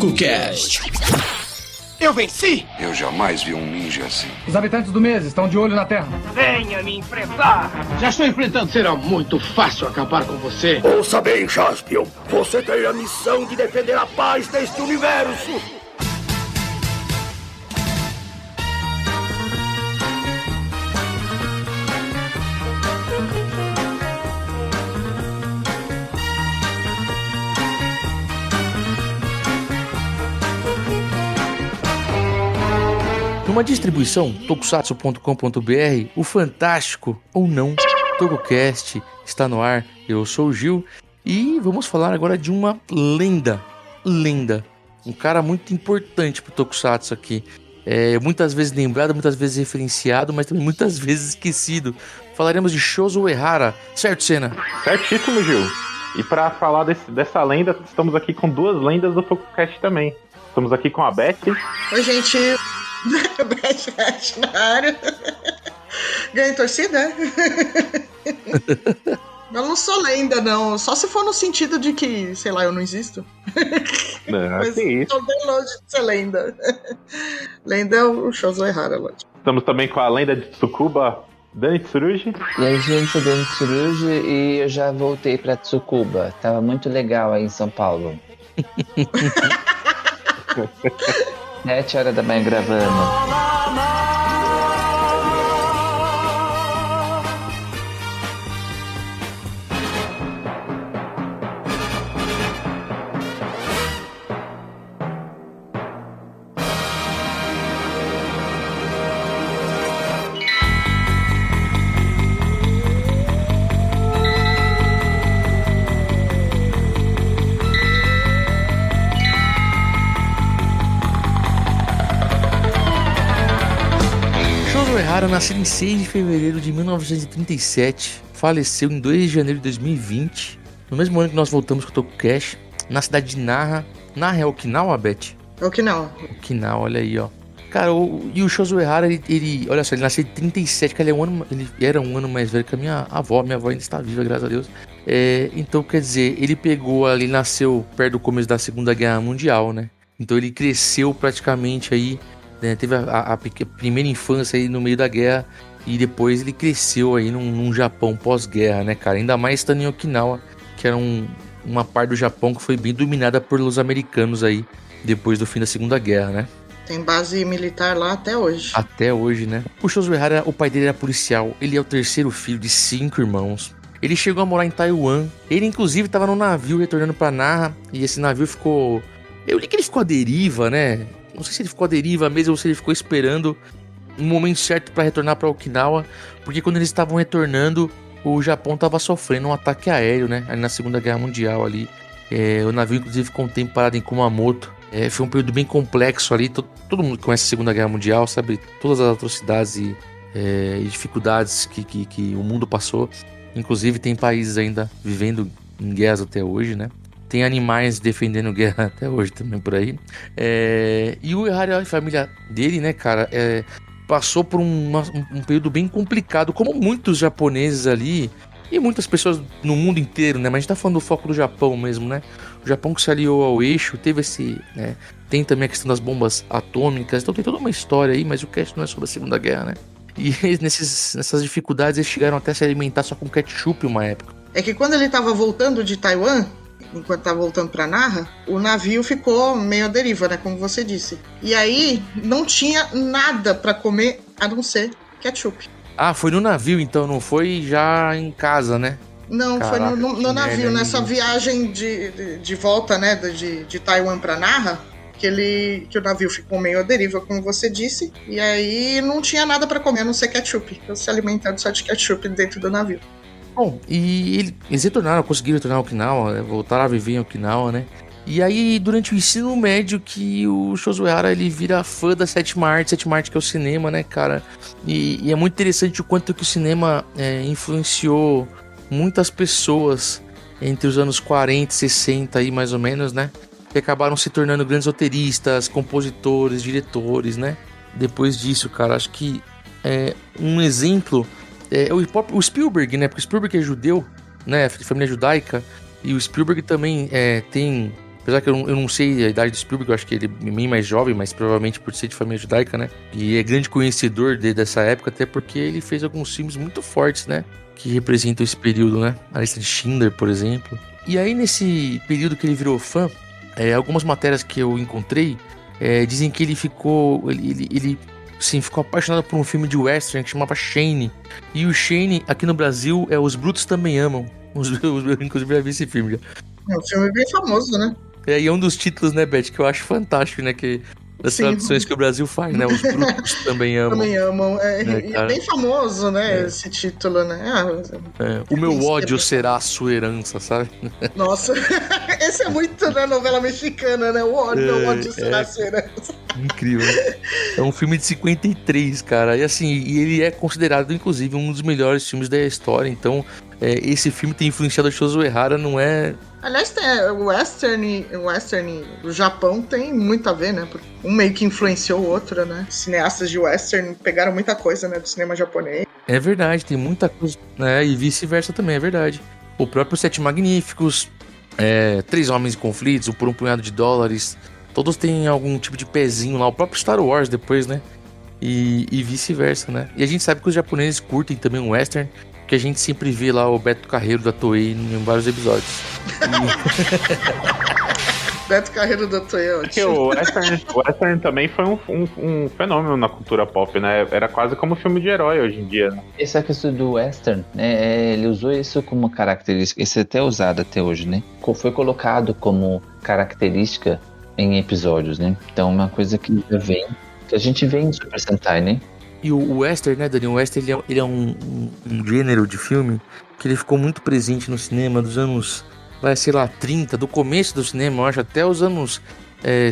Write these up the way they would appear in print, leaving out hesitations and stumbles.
TokuCast. Eu venci! Eu jamais vi um ninja assim. Os habitantes do mês estão de olho na Terra. Venha me enfrentar! Já estou enfrentando. Será muito fácil acabar com você. Ouça bem, Jaspion. Você tem a missão de defender a paz deste universo. Numa distribuição tokusatsu.com.br, o fantástico ou não TokuCast está no ar. Eu sou o Gil e vamos falar agora de uma lenda, um cara muito importante pro Tokusatsu aqui. Muitas vezes lembrado, muitas vezes referenciado, mas também muitas vezes esquecido. Falaremos de Shozo Uehara, certo, Senna? Certíssimo, Gil. E para falar dessa lenda, estamos aqui com duas lendas do TokuCast também. Estamos aqui com a Beth. Oi, gente. Beth na área. Ganhei torcida? Eu não sou lenda, não. Só se for no sentido de que, sei lá, eu não existo. Mas que isso. tô bem longe de ser lenda. Lenda é o Shozo Uehara, lógico. Estamos também com a lenda de Tsukuba, Dani Tsurugi. E aí, gente, sou Dani Tsurugi e eu já voltei pra Tsukuba. Tava muito legal aí em São Paulo. 7 horas da manhã gravando. Uehara, nascido em 6 de fevereiro de 1937, faleceu em 2 de janeiro de 2020, no mesmo ano que nós voltamos com o TokuCast, na cidade de Naha. Naha é Okinawa, Beth? Okinawa. Okinawa, olha aí, ó. Cara, e o Shozo Uehara, ele olha só, ele nasceu em 37, que ele era um ano mais velho que a minha avó ainda está viva, graças a Deus. Então, quer dizer, ele nasceu perto do começo da Segunda Guerra Mundial, né? Então ele cresceu praticamente aí, né, teve a primeira infância aí no meio da guerra e depois ele cresceu aí num Japão pós-guerra, né, cara? Ainda mais estando em Okinawa, que era uma parte do Japão que foi bem dominada pelos americanos aí depois do fim da Segunda Guerra, né? Tem base militar lá até hoje. Até hoje, né? O Shozo Uehara, o pai dele era policial, ele é o terceiro filho de 5 irmãos. Ele chegou a morar em Taiwan, ele inclusive estava num navio retornando pra Naha e esse navio ficou... Eu li que ele ficou à deriva, né? Não sei se ele ficou à deriva mesmo ou se ele ficou esperando um momento certo para retornar para Okinawa, porque quando eles estavam retornando, o Japão estava sofrendo um ataque aéreo, né? Ali na Segunda Guerra Mundial ali. O navio inclusive ficou um tempo parado em Kumamoto. Foi um período bem complexo ali. Todo mundo que conhece a Segunda Guerra Mundial sabe todas as atrocidades e dificuldades que o mundo passou. Inclusive tem países ainda vivendo em guerras até hoje, né? Tem animais defendendo guerra até hoje também por aí. E o Uehara e a família dele, né, cara, passou por um período bem complicado, como muitos japoneses ali e muitas pessoas no mundo inteiro, né? Mas a gente tá falando do foco do Japão mesmo, né? O Japão que se aliou ao eixo, teve né? Tem também a questão das bombas atômicas, então tem toda uma história aí, mas o cast não é sobre a Segunda Guerra, né? E nessas dificuldades eles chegaram até a se alimentar só com ketchup uma época. É que quando ele tava voltando de Taiwan, enquanto tava voltando pra Naha, o navio ficou meio à deriva, né, como você disse. E aí, não tinha nada pra comer a não ser ketchup. Ah, foi no navio então, não foi já em casa, né? Não, caraca, foi no navio, nessa viagem de volta, né, de Taiwan pra Naha, que o navio ficou meio à deriva, como você disse, e aí não tinha nada pra comer a não ser ketchup. Eu se alimentando só de ketchup dentro do navio. Bom, e eles conseguiram retornar a Okinawa, né? Voltaram a viver em Okinawa, né? E aí, durante o ensino médio, que o Shozo Uehara, ele vira fã da sétima arte que é o cinema, né, cara? E é muito interessante o quanto que o cinema influenciou muitas pessoas entre os anos 40 e 60 aí, mais ou menos, né? Que acabaram se tornando grandes roteiristas, compositores, diretores, né? Depois disso, cara, acho que um exemplo... o Spielberg, né? Porque o Spielberg é judeu, né? De família judaica. E o Spielberg também tem Apesar que eu não sei a idade do Spielberg, eu acho que ele é bem mais jovem, mas provavelmente por ser de família judaica, né? E é grande conhecedor dessa época, até porque ele fez alguns filmes muito fortes, né? Que representam esse período, né? A lista de Schindler, por exemplo. E aí, nesse período que ele virou fã, algumas matérias que eu encontrei dizem que ele ficou... Ele ficou apaixonado por um filme de western que chamava Shane. E o Shane, aqui no Brasil, Os Brutos Também Amam. Inclusive, já vi esse filme já. É um filme bem famoso, né? E é um dos títulos, né, Beth, que eu acho fantástico, né? Que das traduções que o Brasil faz, né? Os Brutos Também Amam. Também amam. É bem famoso, né? Esse título, né? O meu ódio será a sua herança, sabe? Nossa, esse é muito na novela mexicana, né? Meu ódio será a sua herança. Incrível, né? É um filme de 53, cara. E assim, ele é considerado, inclusive, um dos melhores filmes da história. Então, esse filme tem influenciado o Josué Hara, não é... Aliás, o western do Japão tem muito a ver, né? Porque um meio que influenciou o outro, né? Cineastas de western pegaram muita coisa, né? Do cinema japonês. É verdade, tem muita coisa, né? E vice-versa também, é verdade. O próprio Sete Magníficos, Três Homens em Conflitos, o Por um Punhado de Dólares, todos têm algum tipo de pezinho lá. O próprio Star Wars depois, né? E vice-versa, né? E a gente sabe que os japoneses curtem também o western, que a gente sempre vê lá o Beto Carreiro da Toei em vários episódios. Beto Carreiro da Toei é ótimo. O western também foi um fenômeno na cultura pop, né? Era quase como filme de herói hoje em dia, né? Essa questão do western, né? Ele usou isso como característica, isso é até usado até hoje, né? Foi colocado como característica em episódios, né? Então, uma coisa que já vem, que a gente vê em Super Sentai, né? E o western, né, Daniel? O western ele é um gênero de filme que ele ficou muito presente no cinema dos anos, 30, do começo do cinema, eu acho, até os anos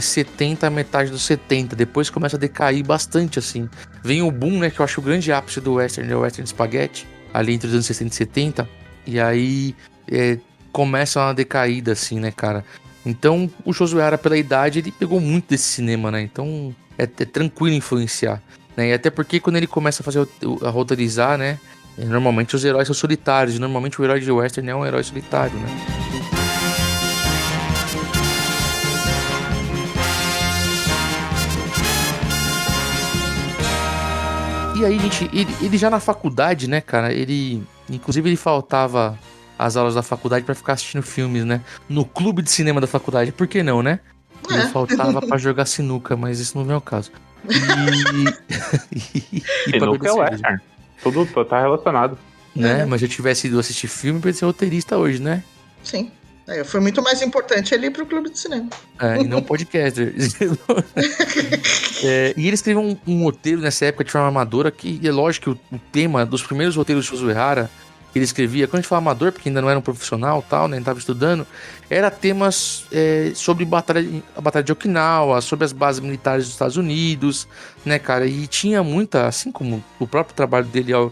70, metade dos 70. Depois começa a decair bastante, assim. Vem o boom, né, que eu acho o grande ápice do western, o western spaghetti, ali entre os anos 60 e 70. E aí começa uma decaída, assim, né, cara? Então, o Josué Hara, pela idade, ele pegou muito desse cinema, né? Então, é tranquilo influenciar. Né? E até porque quando ele começa a roteirizar, né? Normalmente os heróis são solitários. E normalmente o herói de western é um herói solitário, né? E aí, gente, ele já na faculdade, né, cara? Inclusive, ele faltava as aulas da faculdade pra ficar assistindo filmes, né? No clube de cinema da faculdade. Por que não, né? Ele faltava pra jogar sinuca, mas isso não vem ao caso. E nunca é western. Tudo tá relacionado. Né? Mas se eu tivesse ido assistir filme, eu ia ser roteirista hoje, né? Sim. Foi muito mais importante ele ir pro clube de cinema. E não podcaster. E ele escreveu um roteiro nessa época de forma amadora, que é lógico que o tema dos primeiros roteiros de Josué Hara que ele escrevia, quando a gente fala amador, porque ainda não era um profissional, tal, né, estava estudando, era temas sobre a batalha de Okinawa, sobre as bases militares dos Estados Unidos, né, cara, e tinha muita, assim como o próprio trabalho dele ao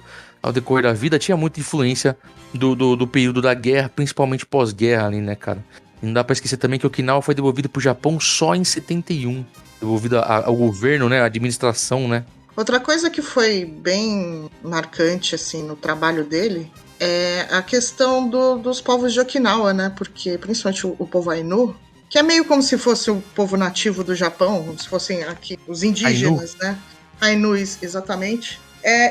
decorrer da vida, tinha muita influência do período da guerra, principalmente pós-guerra ali, né, cara. E não dá pra esquecer também que Okinawa foi devolvido pro Japão só em 71, devolvido ao governo, né, à administração, né. Outra coisa que foi bem marcante, assim, no trabalho dele é a questão dos povos de Okinawa, né? Porque, principalmente o povo Ainu, que é meio como se fosse o povo nativo do Japão, como se fossem aqui os indígenas, Ainu. Né? Ainus, exatamente.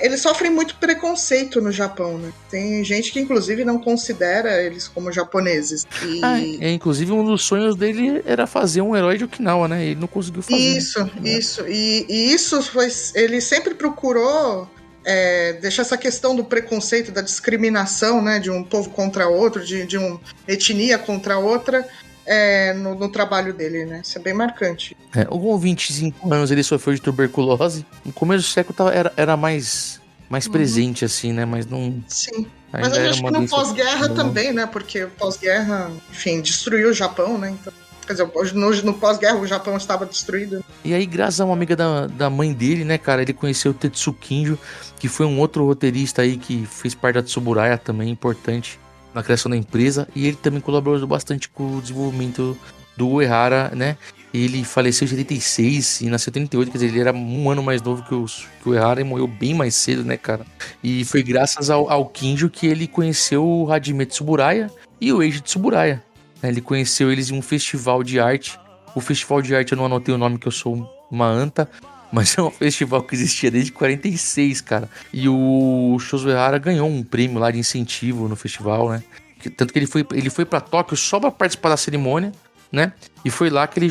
Eles sofrem muito preconceito no Japão, né? Tem gente que, inclusive, não considera eles como japoneses. Inclusive, um dos sonhos dele era fazer um herói de Okinawa, né? Ele não conseguiu fazer. Isso. E isso foi... Ele sempre procurou deixar essa questão do preconceito, da discriminação, né? De um povo contra outro, de uma etnia contra outra... no trabalho dele, né? Isso é bem marcante. Com 25 anos ele sofreu de tuberculose. No começo do século era mais presente, assim, né? Mas não... Sim. Mas eu acho que no pós-guerra também, né? Porque o pós-guerra, enfim, destruiu o Japão, né? Então, quer dizer, no pós-guerra o Japão estava destruído. E aí, graças a uma amiga da mãe dele, né, cara, ele conheceu o Tetsu Kinjo, que foi um outro roteirista aí que fez parte da Tsuburaya também, importante na criação da empresa, e ele também colaborou bastante com o desenvolvimento do Uehara, né? Ele faleceu em 76 e nasceu em 38, quer dizer, ele era um ano mais novo que o Uehara e morreu bem mais cedo, né, cara? E foi graças ao Kinjo que ele conheceu o Hajime Tsuburaya e o Eiji Tsuburaya, né? Ele conheceu eles em um festival de arte. O festival de arte eu não anotei o nome, que eu sou uma anta, mas é um festival que existia desde 46, cara. E o Shozo Ehara ganhou um prêmio lá de incentivo no festival, né? Tanto que ele foi pra Tóquio só pra participar da cerimônia, né? E foi lá que ele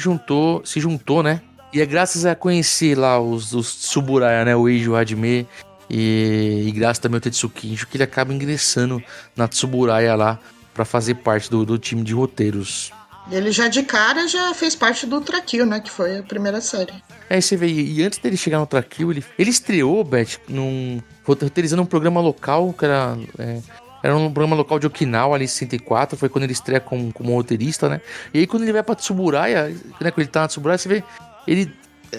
se juntou, né? E é graças a conhecer lá os Tsuburaya, né? O Eiji, o Hajime e graças também ao Tetsukinjo que ele acaba ingressando na Tsuburaya lá pra fazer parte do time de roteiros. Ele já de cara já fez parte do Ultra Kill, né? Que foi a primeira série. Aí você vê, e antes dele chegar no Ultra Kill, ele estreou, Beth, roteirizando um programa local, que era um programa local de Okinawa, ali em 64, foi quando ele estreia como roteirista, né? E aí quando ele vai pra Tsuburaya, né, quando ele tá na Tsuburaya, você vê, ele,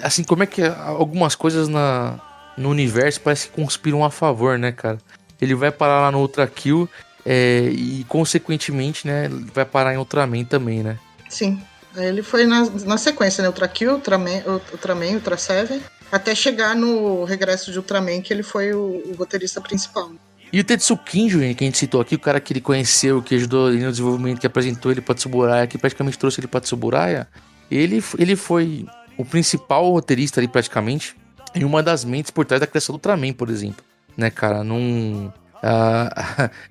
assim, como é que algumas coisas no universo parece que conspiram a favor, né, cara? Ele vai parar lá no Ultra Kill, e consequentemente, né, vai parar em Ultraman também, né? Sim. Aí ele foi na sequência, né? Ultra Kill, Ultraman, Ultra Seven, até chegar no regresso de Ultraman, que ele foi o roteirista principal. E o Tetsukinjo, que a gente citou aqui, o cara que ele conheceu, que ajudou ele no desenvolvimento, que apresentou ele pra Tsuburaya, que praticamente trouxe ele pra Tsuburaya, ele foi o principal roteirista ali praticamente, e uma das mentes por trás da criação do Ultraman, por exemplo, né, cara?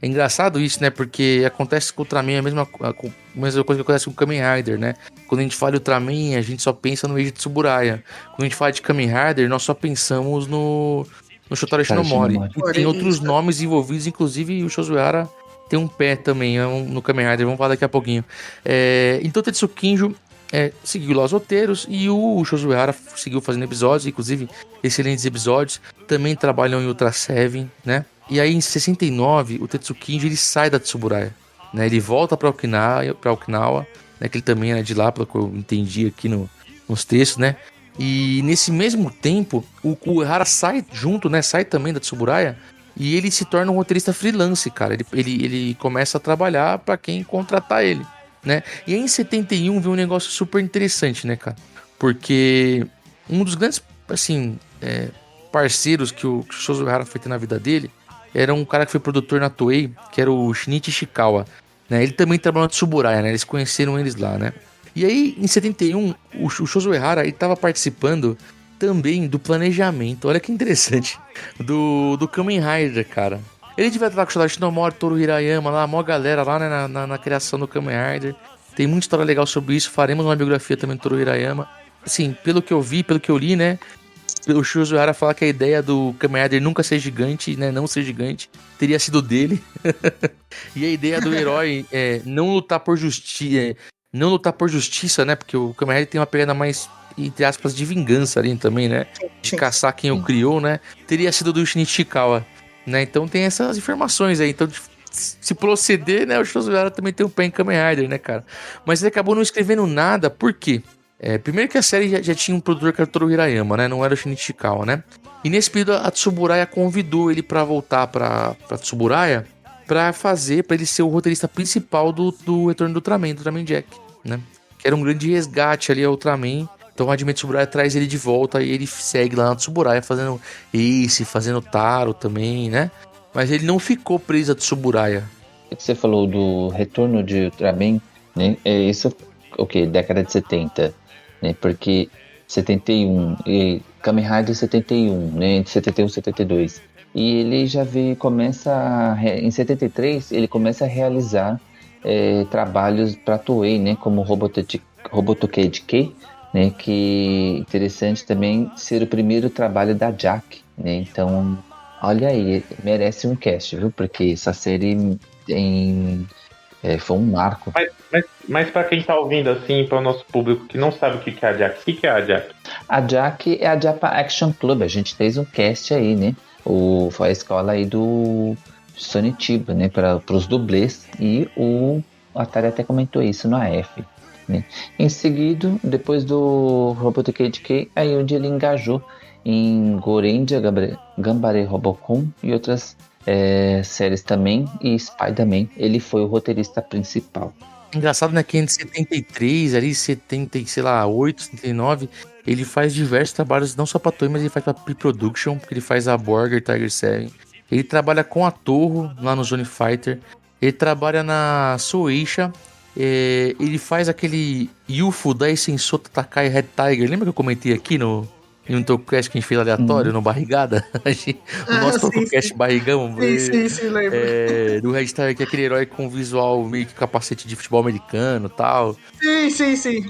É engraçado isso, né? Porque acontece com o Ultraman a mesma coisa que acontece com o Kamen Rider, né? Quando a gente fala de Ultraman, a gente só pensa no Eiji Tsuburaya. Quando a gente fala de Kamen Rider, nós só pensamos no Shotaro Shinomori. E tem outros nomes envolvidos, inclusive o Shozo Ehara tem um pé também no Kamen Rider, vamos falar daqui a pouquinho. Então o Tetsukinjo seguiu lá os roteiros e o Shozo Ehara seguiu fazendo episódios, inclusive excelentes episódios. Também trabalham em Ultra Seven, né? E aí, em 69, o Tetsukinjo ele sai da Tsuburaya, né? Ele volta pra Okinawa, né? Que ele também é de lá, pelo que eu entendi aqui nos textos, né? E nesse mesmo tempo, o Ehara sai junto, né? Sai também da Tsuburaya e ele se torna um roteirista freelance, cara. Ele começa a trabalhar pra quem contratar ele, né? E aí, em 71, veio um negócio super interessante, né, cara? Porque um dos grandes, assim, parceiros que o Shozo Ehara foi ter na vida dele era um cara que foi produtor na Toei, que era o Shinichi Ishikawa, né? Ele também trabalhou na Tsuburaya, né? Eles conheceram eles lá, né? E aí, em 71, o Shozo Ehara estava participando também do planejamento, olha que interessante, do Kamen Rider, cara. Ele devia estar com o Shotaro Shinomori, Toru Hirayama, lá, a maior galera lá, né, na criação do Kamen Rider. Tem muita história legal sobre isso, faremos uma biografia também do Toru Hirayama. Assim, pelo que eu vi, pelo que eu li, né? O Shozo Ehara fala que a ideia do Kamen Rider nunca ser gigante, né, não ser gigante, teria sido dele. E a ideia do herói não lutar por justiça, né, porque o Kamen Rider tem uma pegada mais, entre aspas, de vingança ali também, né, de caçar quem o criou, né, teria sido do Shinichi Ishikawa, né, então tem essas informações aí, então se proceder, né, o Shozo Ehara também tem um pé em Kamen Rider, né, cara, mas ele acabou não escrevendo nada, por quê? Primeiro que a série já tinha um produtor que era o Toru Hirayama, né? Não era o Shinichi Ishikawa, né? E nesse período a Tsuburaya convidou ele pra voltar pra Tsuburaya pra ele ser o roteirista principal do Retorno do Ultraman Jack, né? Que era um grande resgate ali ao Ultraman. Então o Hajime Tsuburaya traz ele de volta e ele segue lá na Tsuburaya fazendo Ace, fazendo Taro também, né? Mas ele não ficou preso a Tsuburaya. Você falou do Retorno de Ultraman, né? Isso, década de 70. Né, porque 71 e Kamen Rider 71, né, entre 71 e 72, e ele já em 73 ele começa a realizar trabalhos para Toei, né, como Robotokei Dike, né, que é interessante também ser o primeiro trabalho da Jack, né, então olha aí, merece um cast, viu, porque essa série foi um marco. Mas para quem tá ouvindo assim, para o nosso público que não sabe o que é a Jack, o que é a Jack? A Jack é a Japa Action Club, a gente fez um cast aí, né? Foi a escola aí do Sonitiba, né? Para os dublês, e o Atari até comentou isso no AF, né? Em seguida, depois do Robotokei Dike, aí onde ele engajou em Gorenja Gambare Robocon e outras séries também, e Spider-Man, ele foi o roteirista principal. Engraçado, né, que entre 73, ali, 78, 79, ele faz diversos trabalhos, não só pra Toei, mas ele faz pra P-Production, porque ele faz a Burger, Tiger 7. Ele trabalha com a Toho, lá no Zone Fighter. Ele trabalha na Soeisha, ele faz aquele Yufu Dai Sensoto Takai Red Tiger. Lembra que eu comentei aqui no TokuCast que a gente fez aleatório, no Barrigada? O nosso TokuCast Barrigão. Sim, lembro. Do Red Tiger, que é aquele herói com visual meio que capacete de futebol americano e tal. Sim.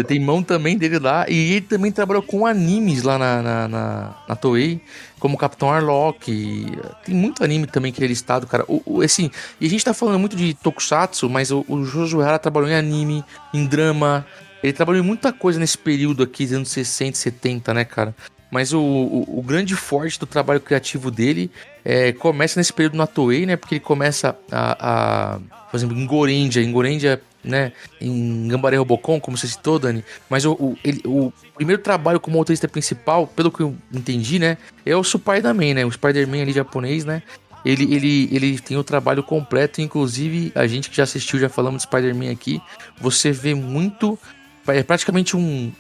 Tem mão também dele lá. E ele também trabalhou com animes lá na Toei, como Capitão Harlock. Tem muito anime também que ele é listado, cara. Assim, e a gente tá falando muito de tokusatsu, mas o Jojo Uehara trabalhou em anime, em drama. Ele trabalhou em muita coisa nesse período aqui, dos anos 60, 70, né, cara? Mas o grande forte do trabalho criativo dele começa nesse período na Toei, né? Porque ele começa por exemplo, em Gorendia, né? Em Gambare Robocon, como você citou, Dani. Mas o primeiro trabalho como motorista principal, pelo que eu entendi, né? É o Spider-Man, né? O Spider-Man ali japonês, né? Ele tem o trabalho completo, inclusive a gente que já assistiu, já falamos de Spider-Man aqui, você vê muito... É praticamente um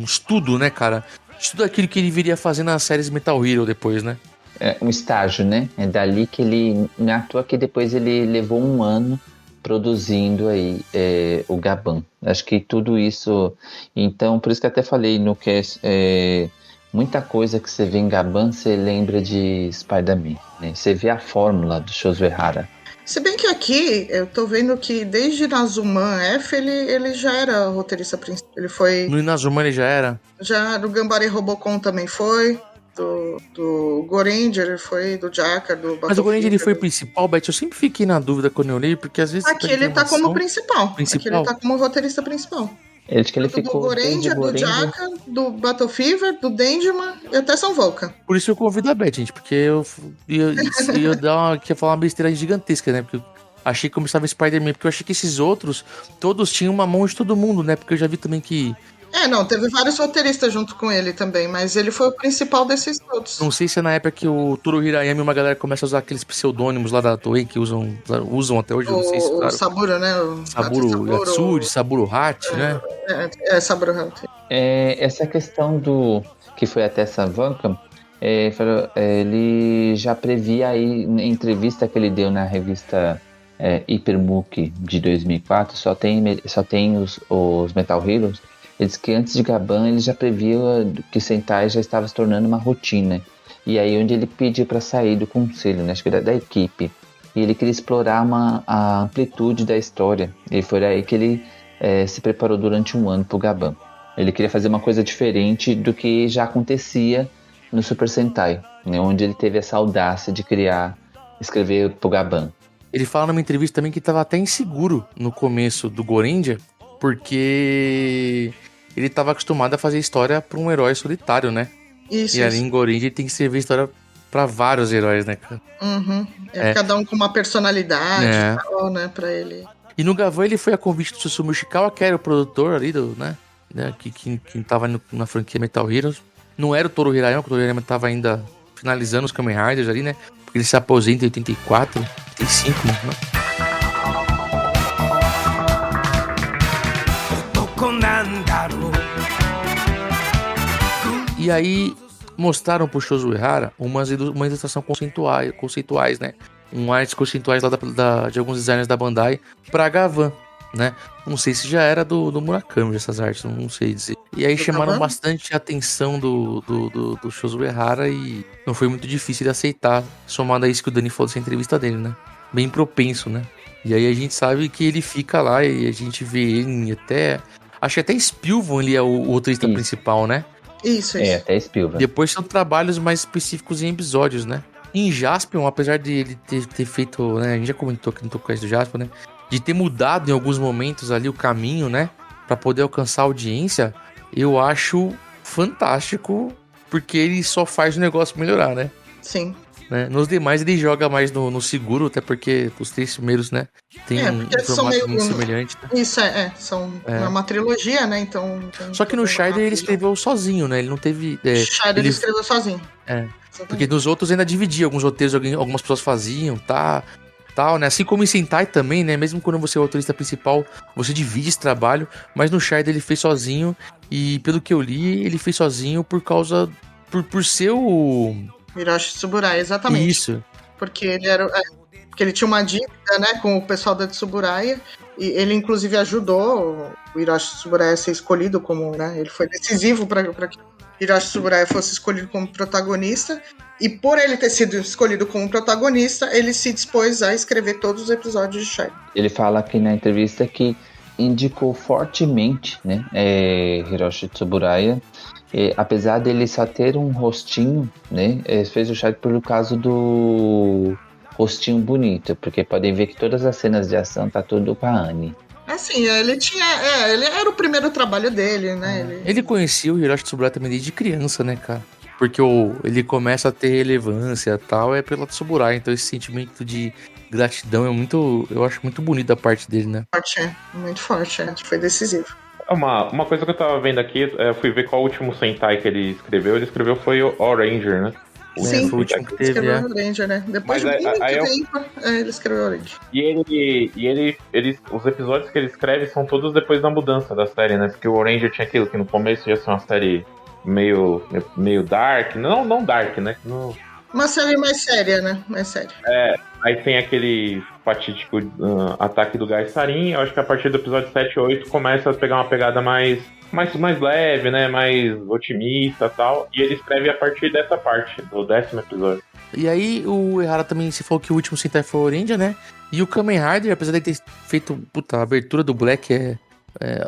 estudo, né, cara? Estudo aquilo que ele viria fazer nas séries Metal Hero depois, né? É um estágio, né? É dali que ele... Não é à toa que depois ele levou 1 ano produzindo aí o Gaban. Acho que tudo isso... Então, por isso que eu até falei no cast... muita coisa que você vê em Gaban, você lembra de Spider-Man, né? Você vê a fórmula do Shozo Uehara. Se bem que aqui, eu tô vendo que desde Nazuman F, ele já era roteirista principal. Ele foi... No Inazuman ele já era? Já, no Gambare Robocon também foi. Do Goranger, ele foi, do Jaka, do Battlefield. Mas o Goranger ele foi principal, Beth? Eu sempre fiquei na dúvida quando eu li, porque às vezes... Aqui ele tá como principal. Aqui ele tá como roteirista principal. Acho que ele ficou... Do Goranger, do Jaka, do Battlefield, do Dangerman e até São Volca. Por isso eu convido a Beth, gente, porque eu ia falar uma besteira gigantesca, né? Porque eu achei que começava Spider-Man, porque eu achei que esses outros, todos tinham uma mão de todo mundo, né? Porque eu já vi também que... Não, teve vários roteiristas junto com ele também, mas ele foi o principal desses todos. Não sei se é na época que o Toru Hirayama e uma galera começa a usar aqueles pseudônimos lá da Toei, que usam até hoje, eu não sei se... Claro. O Saburo, né? Saburo Yatsuri, Saburo Hachi, né? Saburo Hachi. Essa questão do... que foi até Savanka, ele já previa aí, em entrevista que ele deu na revista Hyperbook de 2004, só tem os Metal Heroes. Ele disse que antes de Gaban ele já previa que Sentai já estava se tornando uma rotina. E aí onde ele pediu para sair do conselho, né? Acho que era da equipe. E ele queria explorar a amplitude da história. E foi aí que ele se preparou durante 1 ano para o Gaban. Ele queria fazer uma coisa diferente do que já acontecia no Super Sentai, né? Onde ele teve essa audácia de escrever para o Gaban. Ele fala numa entrevista também que estava até inseguro no começo do Gorendia, porque ele estava acostumado a fazer história para um herói solitário, né? Isso. E ali em Gorendia ele tem que servir história para vários heróis, né, cara? Uhum. Cada um com uma personalidade e tal, né, pra ele. E no Gavan ele foi a convite do Susumu Ishikawa, que era o produtor ali, que tava na franquia Metal Heroes. Não era o Toru Hirayama, porque o Toru Hirayama tava ainda finalizando os Kamen Riders ali, né? Porque ele se aposenta em 84, 85, né? E aí mostraram pro Shozo Uehara uma ilustração conceituais, né? Artes conceituais lá de alguns designers da Bandai pra Gavan, né? Não sei se já era do Murakami essas artes, não sei dizer. E aí chamaram bastante a atenção do Shozo Uehara e não foi muito difícil de aceitar, somado a isso que o Dani falou dessa entrevista dele, né? Bem propenso, né? E aí a gente sabe que ele fica lá e a gente vê ele até... Acho que até Spielberg ele é o roteirista principal, né? Isso. Até Spielberg. Depois são trabalhos mais específicos em episódios, né? Em Jaspion, apesar de ele ter feito, né? A gente já comentou aqui no TokuCast do Jaspion, né? De ter mudado em alguns momentos ali o caminho, né? Pra poder alcançar a audiência, eu acho fantástico, porque ele só faz o negócio melhorar, né? Sim. Né? Nos demais ele joga mais no seguro, até porque os 3 primeiros, né? Tem um formato muito semelhante. Né? Isso, é uma trilogia, né? Então só que no Scheider ele escreveu sozinho, né? Ele não teve... Scheider ele escreveu sozinho. Porque nos outros ainda dividia alguns roteiros, algumas pessoas faziam, tal, né? Assim como em Sentai também, né? Mesmo quando você é o autorista principal, você divide esse trabalho, mas no Scheider ele fez sozinho, e pelo que eu li, ele fez sozinho por ser o... Hiroshi Tsuburaya, exatamente. Isso. Porque ele era... porque ele tinha uma dívida, né, com o pessoal da Tsuburaya, E ele, inclusive, ajudou o Hiroshi Tsuburaya a ser escolhido como, né? Ele foi decisivo para que Hiroshi Tsuburaya fosse escolhido como protagonista. E por ele ter sido escolhido como protagonista, ele se dispôs a escrever todos os episódios de Shine. Ele fala aqui na entrevista que indicou fortemente, né, Hiroshi Tsuburaya, apesar dele só ter um rostinho, né, fez o Shine pelo caso do rostinho bonito, porque podem ver que todas as cenas de ação tá tudo com a Annie. Assim, ele era o primeiro trabalho dele, né? Ele conhecia o Hiroshi Tsuburaya também desde criança, né, cara? Porque ele começa a ter relevância e tal, é pela Tsuburaya, então esse sentimento de gratidão eu acho muito bonito da parte dele, né? Muito forte, foi decisivo. Uma coisa que eu tava vendo aqui, eu fui ver qual o último Sentai que ele escreveu foi o Oranger, né? Sim, foi o último que ele escreveu teve, o Oranger, né? Depois de muito tempo, ele escreveu o Oranger. E ele, os episódios que ele escreve são todos depois da mudança da série, né? Porque o Oranger tinha aquilo que no começo ia ser uma série meio dark, não dark, né? Uma série mais séria, né? Mais séria. Aí tem aquele fatídico ataque do Gai Sarin. Eu acho que a partir do episódio 7 e 8 começa a pegar uma pegada mais leve, né? Mais otimista e tal. E ele escreve a partir dessa parte, do 10º episódio. E aí o Ehara também se falou que o último Sentai foi o Orange, né? E o Kamen Rider, apesar de ter feito a abertura do Black,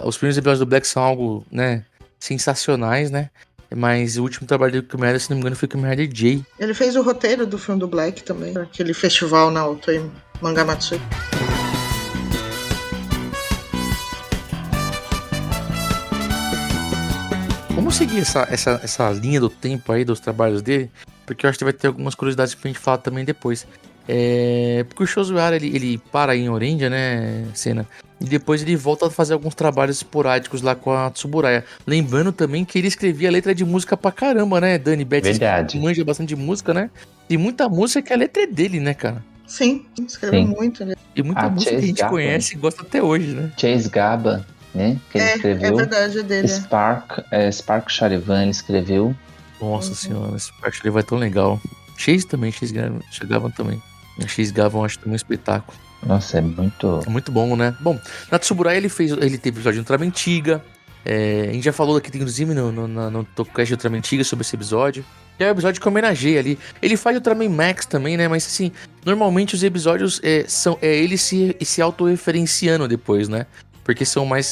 os primeiros episódios do Black são algo, né, sensacionais, né? Mas o último trabalho do Kamen Rider, se não me engano, foi o Kamen Rider J. Ele fez o roteiro do filme do Black também, aquele festival na Otoe Mangamatsuri. Vamos seguir essa linha do tempo aí dos trabalhos dele, porque eu acho que vai ter algumas curiosidades pra gente falar também depois. Porque o Shozo Ehara, ele para aí em Orange, né, Senna? E depois ele volta a fazer alguns trabalhos esporádicos lá com a Tsuburaya. Lembrando também que ele escrevia letra de música pra caramba, né, Dani? Beth, verdade. Manja bastante de música, né? E muita música que a letra é dele, né, cara? Sim, escreveu muito. Né? E muita música Chase que a gente Gaba, conhece e gosta até hoje, né? Chase Gaba, né? Que ele escreveu. É verdade, é dele. Spark Charivan, ele escreveu. Nossa senhora, esse Spark Charivan é tão legal. Chase também, Chase Gaba também. A Chase Gaba eu acho também um espetáculo. Nossa, é muito... É muito bom, né? Bom, na Tsuburaya ele teve episódio de Ultraman Tiga. A gente já falou aqui, inclusive, no Tokocast de Ultraman Tiga sobre esse episódio. Que é o episódio que homenageia ali. Ele faz Ultraman Max também, né? Mas assim, normalmente os episódios são ele se autorreferenciando depois, né? Porque são mais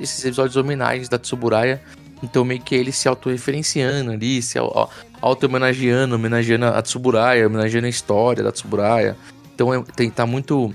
esses episódios homenagens da Tsuburaya. Então meio que ele se autorreferenciando ali, se auto-homenageando a Tsuburaya, homenageando a história da Tsuburaya. Então tá muito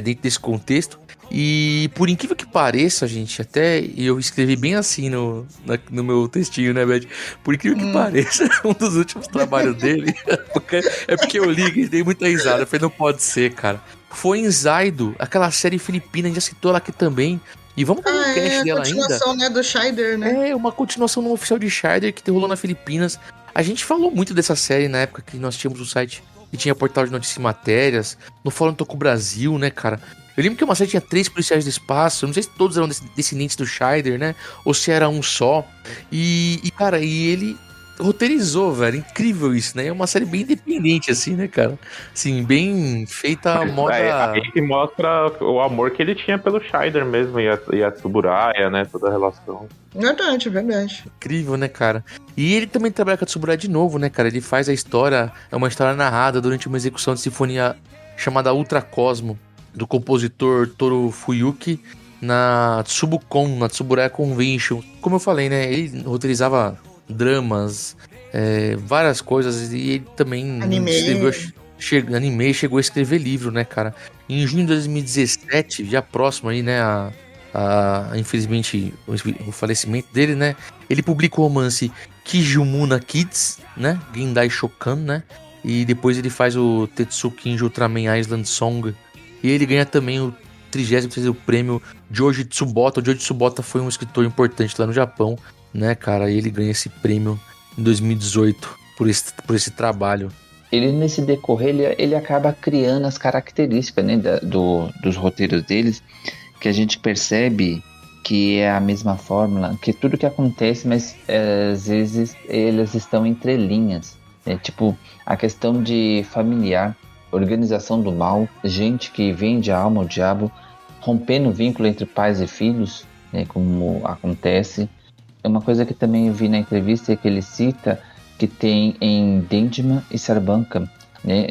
dentro desse contexto. E por incrível que pareça, gente, até eu escrevi bem assim no meu textinho, né, Beth? Por incrível que pareça, um dos últimos trabalhos dele, porque eu li e dei muita risada. Eu falei, não pode ser, cara. Foi em Zaido, aquela série filipina, a gente já citou ela aqui também. E vamos fazer um cast dela ainda. É a continuação, né, do Shider, né? Uma continuação no oficial de Shider que rolou na Filipinas. A gente falou muito dessa série na época que nós tínhamos um site que tinha portal de notícias e matérias. No Fórum Toku Brasil, né, cara? Eu lembro que uma série tinha 3 policiais do espaço. Eu não sei se todos eram descendentes do Shider, né? Ou se era um só. Cara, ele roteirizou, velho. Incrível isso, né? É uma série bem independente, assim, né, cara? Assim, bem feita a moda... Aí que mostra o amor que ele tinha pelo Shider mesmo e a Tsuburaya, né? Toda a relação. Verdade. Incrível, né, cara? E ele também trabalha com a Tsuburaya de novo, né, cara? Ele faz a história... É uma história narrada durante uma execução de sinfonia chamada Ultra Cosmo, do compositor Toru Fuyuki, na Tsubukon, na Tsuburaya Convention. Como eu falei, né? Ele roteirizava dramas, várias coisas, e ele também chegou a escrever livro, né, cara? Em junho de 2017, já próximo aí, né, infelizmente, o falecimento dele, né, ele publica o romance Kijumuna Kids, né, Gendai Shokan, né, e depois ele faz o Tetsukinji Ultraman Island Song, e ele ganha também o 33º prêmio Joji Tsubota. O Joji Tsubota foi um escritor importante lá no Japão, né, cara, e ele ganha esse prêmio em 2018 por esse trabalho. Ele, nesse decorrer, ele acaba criando as características, né, dos roteiros deles, que a gente percebe que é a mesma fórmula, que tudo que acontece, mas às vezes eles estão entre linhas, né? Tipo, a questão de familiar, organização do mal, gente que vende a alma ao diabo, rompendo o vínculo entre pais e filhos, né, como acontece. É uma coisa que também eu vi na entrevista que ele cita que tem em Dendima e Sarbanka, né,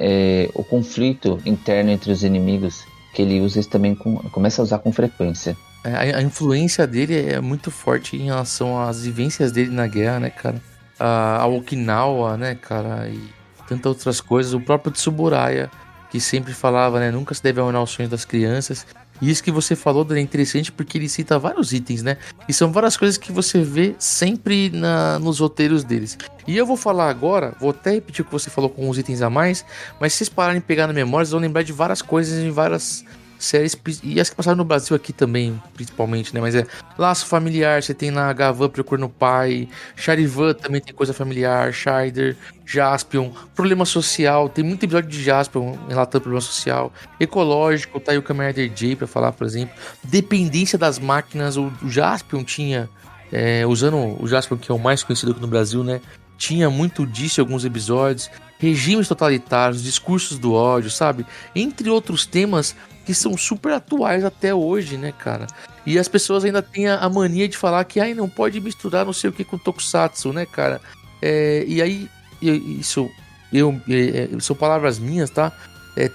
o conflito interno entre os inimigos, que ele usa isso também, começa a usar com frequência. A influência dele é muito forte em relação às vivências dele na guerra, né, cara? A Okinawa, né, cara? E tantas outras coisas. O próprio Tsuburaya, que sempre falava, né? Nunca se deve arruinar os sonhos das crianças. E isso que você falou, Dani, é interessante porque ele cita vários itens, né? E são várias coisas que você vê sempre nos roteiros deles. E eu vou falar agora, vou até repetir o que você falou com uns itens a mais, mas se vocês pararem de pegar na memória, vocês vão lembrar de várias coisas em várias séries, e as que passaram no Brasil aqui também, principalmente, né? Mas Laço Familiar, você tem lá Gavan procurando o pai, Charivan também tem coisa familiar, Scheider, Jaspion, Problema Social, tem muito episódio de Jaspion relatando problema social, Ecológico, tá aí o Kamen Rider J pra falar, por exemplo, Dependência das máquinas, o Jaspion tinha, usando o Jaspion, que é o mais conhecido aqui no Brasil, né? Tinha muito disso em alguns episódios, regimes totalitários, discursos do ódio, sabe? Entre outros temas que são super atuais até hoje, né, cara? E as pessoas ainda têm a mania de falar que não pode misturar não sei o que com Tokusatsu, né, cara? E aí, são palavras minhas, tá?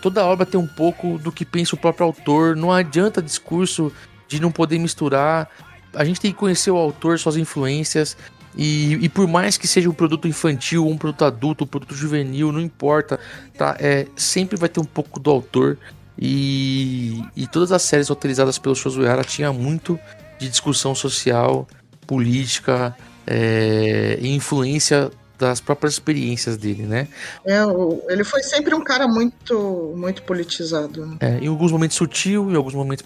Toda obra tem um pouco do que pensa o próprio autor, não adianta discurso de não poder misturar, a gente tem que conhecer o autor, suas influências, e por mais que seja um produto infantil, um produto adulto, um produto juvenil, não importa, tá? Sempre vai ter um pouco do autor. E todas as séries autorizadas pelo Shozo Ehara tinha muito de discussão social, política e influência das próprias experiências dele, né? Ele foi sempre um cara muito, muito politizado, né? Em alguns momentos sutil, em alguns momentos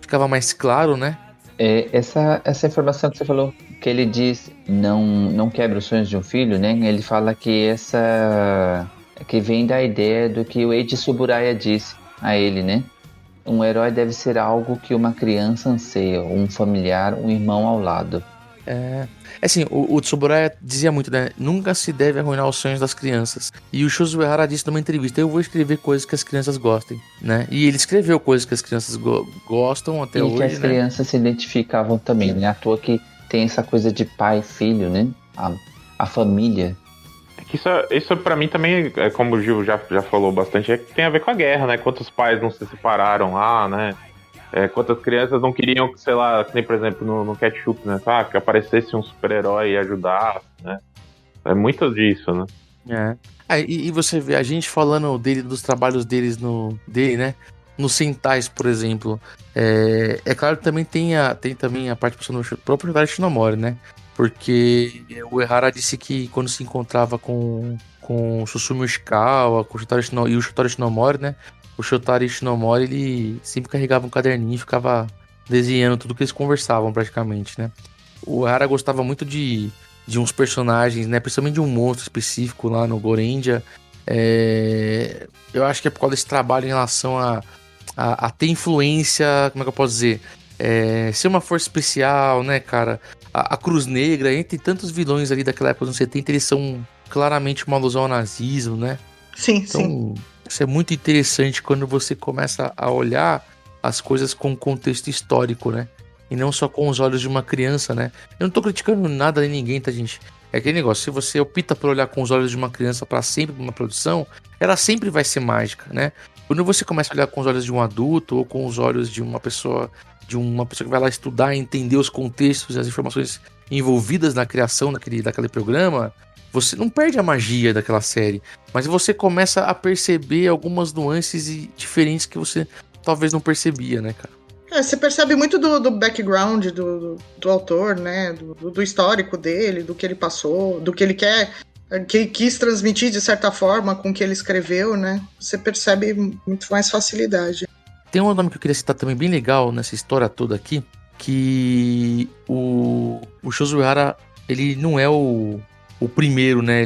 ficava mais claro, né? Essa informação que você falou, que ele diz não quebra os sonhos de um filho, né? Ele fala que que vem da ideia do que o Eiji Tsuburaya disse a ele, né? Um herói deve ser algo que uma criança anseia, um familiar, um irmão ao lado. Assim, o Tsuburaya dizia muito, né? Nunca se deve arruinar os sonhos das crianças. E o Shozo Ehara disse numa entrevista: eu vou escrever coisas que as crianças gostem, né? E ele escreveu coisas que as crianças gostam até hoje, e que as crianças se identificavam também, né? À toa que tem essa coisa de pai e filho, né? A família. Isso pra mim também, como o Gil já falou bastante, que tem a ver com a guerra, né? Quantos pais não se separaram lá, né? Quantas crianças não queriam que, sei lá, que nem, por exemplo, no Ketchup, né? Que aparecesse um super-herói e ajudasse, né? É muito disso, né? E você vê a gente falando dos trabalhos dele, né? Nos Sentais, por exemplo. Claro que também tem também a participação do próprio Shotaro Shinomori, né? Porque o Ehara disse que quando se encontrava com o Susumu Ishikawa, com o Shotaro Shinomori, né? O Shotaro Shinomori, ele sempre carregava um caderninho e ficava desenhando tudo que eles conversavam praticamente, né? O Ehara gostava muito de uns personagens, né? Principalmente de um monstro específico lá no Gorendia. Eu acho que é por causa desse trabalho em relação a ter influência, como é que eu posso dizer? Ser uma força especial, né, cara? A Cruz Negra, entre tantos vilões ali daquela época dos 70, eles são claramente uma alusão ao nazismo, né? Sim, então, sim. Isso é muito interessante quando você começa a olhar as coisas com contexto histórico, né? E não só com os olhos de uma criança, né? Eu não tô criticando nada nem ninguém, tá, gente? É aquele negócio, se você opta por olhar com os olhos de uma criança para sempre uma produção, ela sempre vai ser mágica, né? Quando você começa a olhar com os olhos de um adulto ou com os olhos de uma pessoa que vai lá estudar e entender os contextos e as informações envolvidas na criação daquele programa, você não perde a magia daquela série, mas você começa a perceber algumas nuances diferentes que você talvez não percebia, né, cara? Você percebe muito do background do autor, né? Do histórico dele, do que ele passou, do que ele quis transmitir de certa forma com o que ele escreveu, né? Você percebe muito mais facilidade. Tem um nome que eu queria citar também bem legal nessa história toda aqui, que o Shozo Ehara, ele não é o primeiro, né?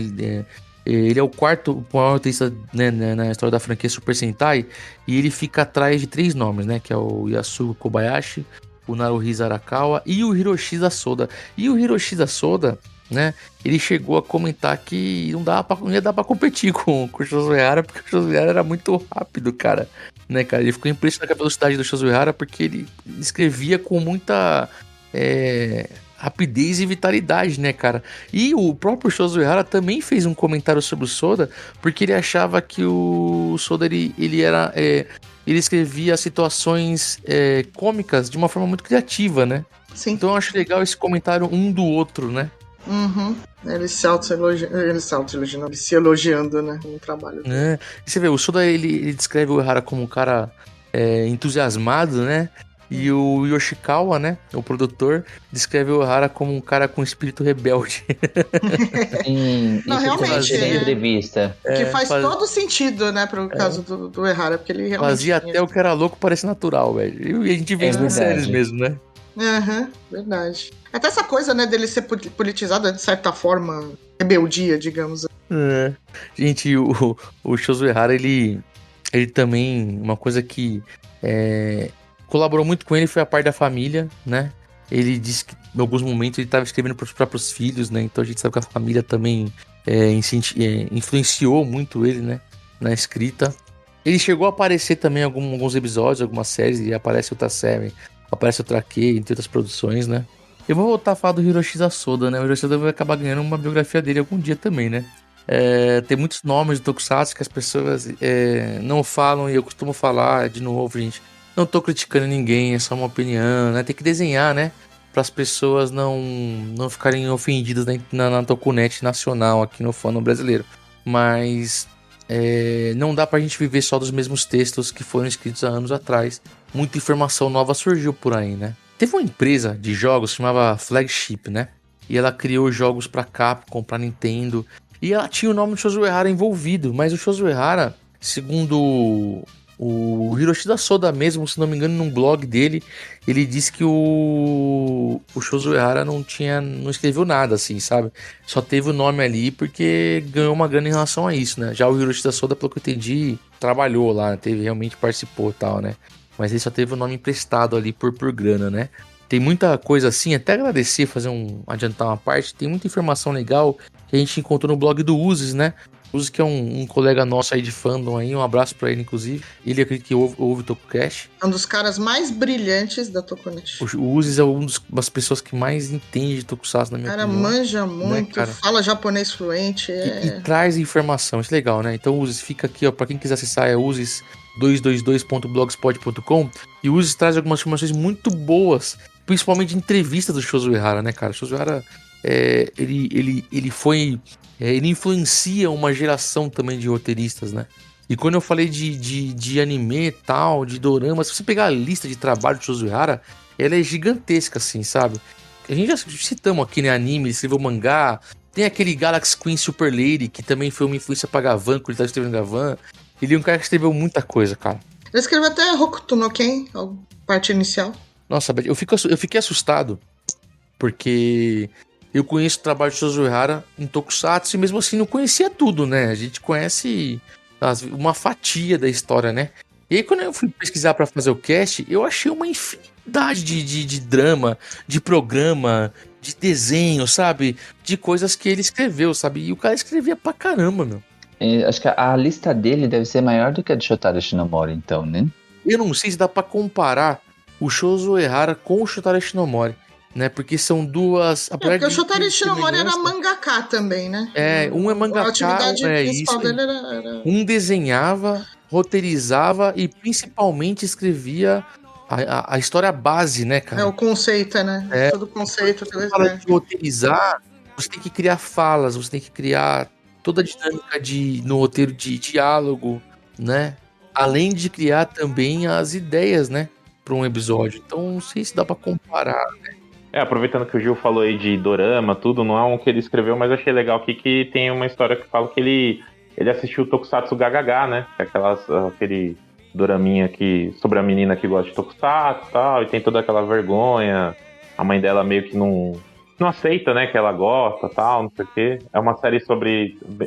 Ele é o quarto maior roteirista, né, na história da franquia Super Sentai, e ele fica atrás de 3 nomes, né? Que é o Yasuo Kobayashi, o Naruhisa Arakawa e o Hiroshida Soda. E o Hiroshida Soda, né? Ele chegou a comentar que não ia dar pra competir com o Shozo Ehara, porque o Shozo Ehara era muito rápido, cara. né, cara? Ele ficou impressionado com a velocidade do Shozo Uehara porque ele escrevia com muita rapidez e vitalidade, né, cara? E o próprio Shozo Uehara também fez um comentário sobre o Soda, porque ele achava que o Soda, ele era... ele escrevia situações cômicas de uma forma muito criativa, né? Sim. Então eu acho legal esse comentário um do outro, né? Uhum. Ele se elogiando, né? No trabalho dele. E você vê, o Soda, ele descreve o Uehara como um cara entusiasmado, né? E o Yoshikawa, né, o produtor, descreve o Uehara como um cara com espírito rebelde. Sim, Não, isso realmente, em entrevista. Que faz todo sentido, né, pro caso do Uehara, porque ele realmente... Fazia até o que era louco parecer natural, velho. E a gente vê isso nas séries mesmo, né? Verdade. Até essa coisa, né, dele ser politizado, de certa forma, rebeldia, digamos. Gente, o Shozo Uehara, ele também, uma coisa que colaborou muito com ele foi a parte da família, né? Ele disse que em alguns momentos ele estava escrevendo para os próprios filhos, né? Então a gente sabe que a família também influenciou muito ele, né? Na escrita. Ele chegou a aparecer também em alguns episódios, algumas séries, e aparece outra série, aparece outra Q, entre outras produções, né? Eu vou voltar a falar do Hiroshi Soda, né? O Hiroshi Soda vai acabar ganhando uma biografia dele algum dia também, né? Tem muitos nomes de Tokusatsu que as pessoas não falam, e eu costumo falar de novo, gente. Não tô criticando ninguém, é só uma opinião, né? Tem que desenhar, né? Para as pessoas não ficarem ofendidas na Tokunet nacional aqui no fandom brasileiro. Mas não dá pra gente viver só dos mesmos textos que foram escritos há anos atrás. Muita informação nova surgiu por aí, né? Teve uma empresa de jogos que chamava Flagship, né? E ela criou jogos pra Capcom, pra Nintendo. E ela tinha o nome do Shozo Uehara envolvido. Mas o Shozo Uehara, segundo o Hiroshi Soda mesmo, se não me engano, num blog dele, ele disse que o Shozo Uehara não escreveu nada, assim, sabe? Só teve o nome ali porque ganhou uma grana em relação a isso, né? Já o Hiroshi Soda, pelo que eu entendi, trabalhou lá, realmente participou e tal, né? Mas ele só teve o nome emprestado ali por grana, né? Tem muita coisa assim, até agradecer, adiantar uma parte, tem muita informação legal que a gente encontrou no blog do Uzes, né? Uzes, que é um colega nosso aí de fandom aí, um abraço pra ele, inclusive. Ele acredita que ouve o TokuCast. É um dos caras mais brilhantes da Tokunet. O Uzes é uma das pessoas que mais entende de Tokusatsu, na minha opinião. O cara manja muito, né, fala japonês fluente. E traz informação, isso é legal, né? Então, Uzes, fica aqui, ó, pra quem quiser acessar, é uzes222.blogspot.com, e o Uzes traz algumas informações muito boas, principalmente de entrevistas do Shozo Uehara, né, cara? O Shozo Uehara, ele influencia uma geração também de roteiristas, né? E quando eu falei de anime e tal, de dorama, se você pegar a lista de trabalho do Shozo Uehara, ela é gigantesca, assim, sabe? A gente já citamos aqui, né, anime, ele escreveu mangá, tem aquele Galaxy Queen Super Lady, que também foi uma influência pra Gavan, quando ele tava escrevendo Gavan. Ele é um cara que escreveu muita coisa, cara. Ele escreveu até Hokuto no Ken, a parte inicial. Nossa, eu fiquei assustado, porque eu conheço o trabalho de Shozo Uehara em Tokusatsu e mesmo assim não conhecia tudo, né? A gente conhece uma fatia da história, né? E aí quando eu fui pesquisar pra fazer o cast, eu achei uma infinidade de drama, de programa, de desenho, sabe? De coisas que ele escreveu, sabe? E o cara escrevia pra caramba, meu. Acho que a lista dele deve ser maior do que a de Shotaro Shinomori, então, né? Eu não sei se dá pra comparar o Shozo Uehara com o Shotaro Shinomori, né? Porque são duas... porque o Shotaro Shinomori era mangaka também, né? Um é mangaka, a atividade principal dele era... Um desenhava, roteirizava e principalmente escrevia a história base, né, cara? O conceito, né? Todo o conceito. Para de roteirizar, você tem que criar falas, você tem que criar toda a dinâmica no roteiro de diálogo, né? Além de criar também as ideias, né? Para um episódio. Então, não sei se dá para comparar, né? Aproveitando que o Gil falou aí de dorama, tudo, não é um que ele escreveu, mas achei legal aqui que tem uma história que fala que ele assistiu o Tokusatsu Gagaga, né? Que é aquele doraminha sobre a menina que gosta de Tokusatsu e tal, e tem toda aquela vergonha, a mãe dela meio que não aceita, né, que ela gosta, tal, não sei o quê. É uma série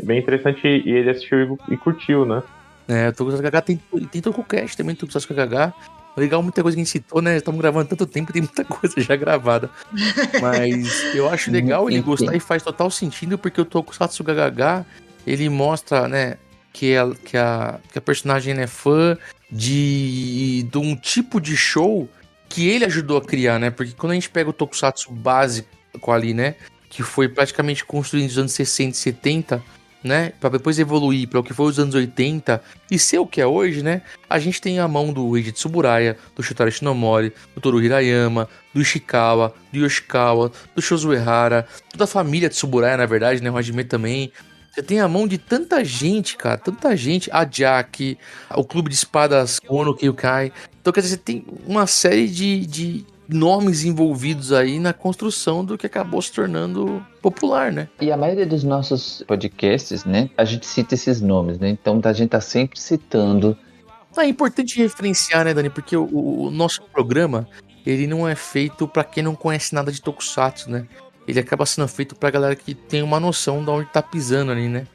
bem interessante e ele assistiu e curtiu, né? O Tokusatsu Gagaga tem TokuCast também, Tokusatsu Gagaga. Legal, muita coisa que a gente citou, né? Estamos gravando tanto tempo, tem muita coisa já gravada. Mas eu acho legal ele gostar e faz total sentido, porque o Tokusatsu Gagaga, ele mostra, né, que a personagem é fã de um tipo de show que ele ajudou a criar, né? Porque quando a gente pega o Tokusatsu básico ali, né? Que foi praticamente construído nos anos 60 e 70, né? Pra depois evoluir para o que foi os anos 80 e ser o que é hoje, né? A gente tem a mão do Eiji Tsuburaya, do Shotaro Shinomori, do Toru Hirayama, do Ishikawa, do Yoshikawa, do Shozo Ehara, toda a família Tsuburaya, na verdade, né? O Hajime também. Você tem a mão de tanta gente, cara, tanta gente. A Jack, o Clube de Espadas Kono Kyukai. Então, quer dizer, você tem uma série de nomes envolvidos aí na construção do que acabou se tornando popular, né? E a maioria dos nossos podcasts, né, a gente cita esses nomes, né? Então a gente tá sempre citando. É importante referenciar, né, Dani? Porque o nosso programa, ele não é feito pra quem não conhece nada de Tokusatsu, né? Ele acaba sendo feito pra galera que tem uma noção de onde tá pisando ali, né?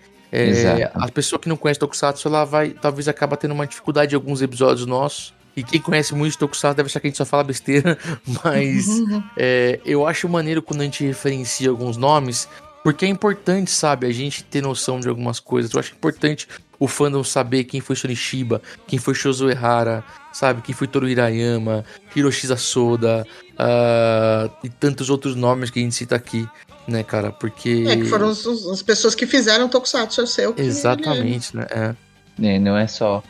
A pessoa que não conhece Tokusatsu, ela talvez acaba tendo uma dificuldade em alguns episódios nossos. E quem conhece muito de Tokusatsu deve achar que a gente só fala besteira. Mas eu acho maneiro quando a gente referencia alguns nomes, porque é importante, sabe, a gente ter noção de algumas coisas. Eu acho importante o fandom saber quem foi Sonishiba, quem foi Shozo Ehara, sabe, quem foi Toru Hirayama, Hiroshi Soda, e tantos outros nomes que a gente cita aqui, né, cara, porque... que foram as pessoas que fizeram Tokusatsu, eu sei o que... Exatamente, né, Não é só